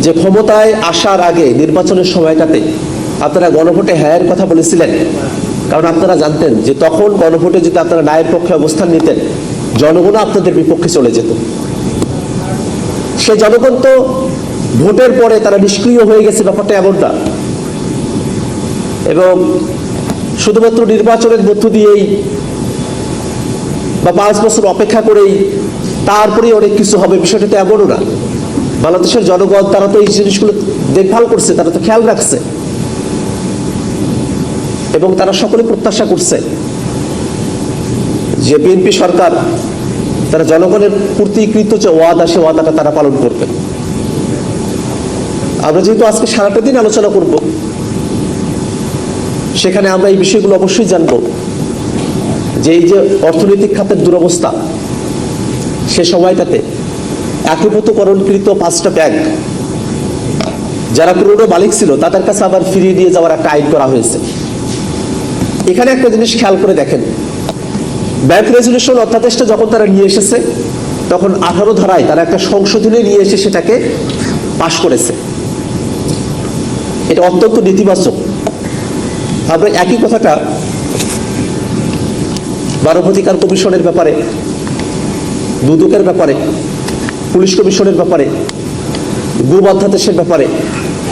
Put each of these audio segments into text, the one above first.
যে ক্ষমতায় আসার আগে নির্বাচনের সময়টাতে আপনারা গণভোটে হ্যাঁর কথা বলেছিলেন, কারণ আপনারা জানতেন যে তখন গণভোটে যদি আপনারা ন্যায়ের পক্ষে অবস্থান নিতেন, জনগণ আপনাদের বিপক্ষে চলে যেত। সেই জনগণ তো ভোটের পরে তারা নিষ্ক্রিয় হয়ে গেছে, ব্যাপারটা এমন না। এবং শুধুমাত্র নির্বাচনের মধ্য দিয়েই বা 5 বছর অপেক্ষা করেই তারপরেই অনেক কিছু হবে, বিষয়টা তো এমনও না। বাংলাদেশের জনগণ তারা তো এই জিনিসগুলো দেখভাল করছে, তারা তো খেয়াল রাখছে এবং তারা সকলে প্রত্যাশা করছে যে বিএনপি সরকার তারা জনগণের প্রতিকৃত যে ওয়াদা, সে ওয়াদাটা তারা পালন করবে। আমরা যেহেতু আজকে সারাটা দিন আলোচনা করব, সেখানে আমরা এই বিষয়গুলো অবশ্যই জানবো যে এই যে অর্থনৈতিক খাতের দুরবস্থা, সে সময়টাতে একীভূতকরণকৃত 5টা ব্যাংক যারা পুরনো মালিক ছিল তাদের কাছে আবার ফিরিয়ে দিয়ে যাওয়ার একটা আইন করা হয়েছে। এখানে একটা জিনিস খেয়াল করে দেখেন, ব্যাংক রেজুলেশন অধ্যাদেশটা যখন তারা নিয়ে এসেছে তখন 18 ধারায় তারা একটা সংশোধনী নিয়ে এসে সেটাকে পাশ করেছে। এটা অত্যন্ত নেতিবাচক। আমরা একই কথাটা মানবাধিকার কমিশনের ব্যাপারে, দুদকের ব্যাপারে, পুলিশ কমিশনের ব্যাপারে, গুম অধ্যাদেশের ব্যাপারে,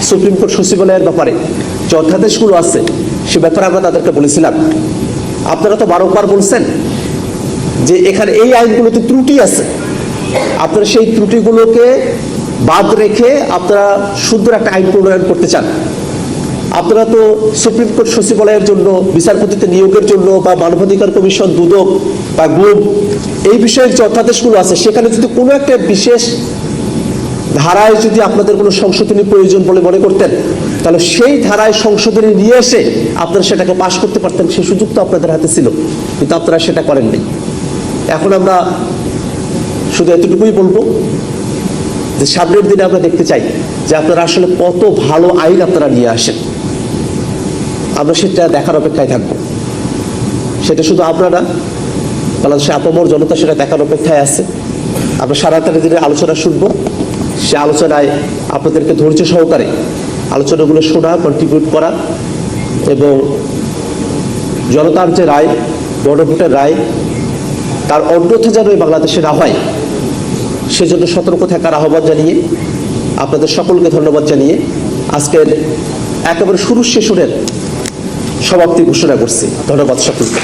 সুপ্রিম কোর্ট সচিবালয়ের ব্যাপারে যে অধ্যাদেশগুলো আছে সে ব্যাপারে আমরা তাদেরকে বলেছিলাম। আপনারা তো বারংবার বলছেন যে এখানে এই আইনগুলোতে ত্রুটি আছে, আপনারা সেই ত্রুটিগুলোকে বাদ রেখে আপনারা সুন্দর একটা আইন প্রণয়ন করতে চান। আপনারা তো সুপ্রিম কোর্ট সচিবালয়ের জন্য, বিচারপতিতে নিয়োগের জন্য বা মানবাধিকার কমিশন, দুদক বা গুম, এই বিষয়ের যে অধ্যাদেশগুলো আছে সেখানে যদি কোনো একটা বিশেষ ধারায় যদি আপনাদের কোনো সংশোধনী প্রয়োজন বলে মনে করতেন, তাহলে সেই ধারায় সংশোধনী নিয়ে এসে আপনারা সেটাকে পাশ করতে পারতেন। সেই সুযোগ তো আপনাদের হাতে ছিল, কিন্তু আপনারা সেটা করেননি। এখন আমরা শুধু এতটুকুই বলবো যে সামনের দিনে আমরা দেখতে চাই যে আপনারা আসলে কত ভালো আইন আপনারা নিয়ে আসেন। আমরা সেটা দেখার অপেক্ষায় থাকবো। সেটা শুধু আপনারা, বাংলাদেশের আপামর জনতা সেটা দেখার অপেক্ষায় আছে। আমরা সারাটা দিনে আলোচনা শুনবো, সে আলোচনায় আপনাদেরকে ধৈর্য সহকারে আলোচনাগুলো শোনা, কন্ট্রিবিউট করা এবং জনতার যে রায়, গণভোটের রায়, তার অন্যথা যেন এই বাংলাদেশে না হয় সেজন্য সতর্ক থাকার আহ্বান জানিয়ে আপনাদের সকলকে ধন্যবাদ জানিয়ে আজকের একেবারে শুরু সেশনের সমাপ্তি ঘোষণা করছি। ধন্যবাদ সকলকে।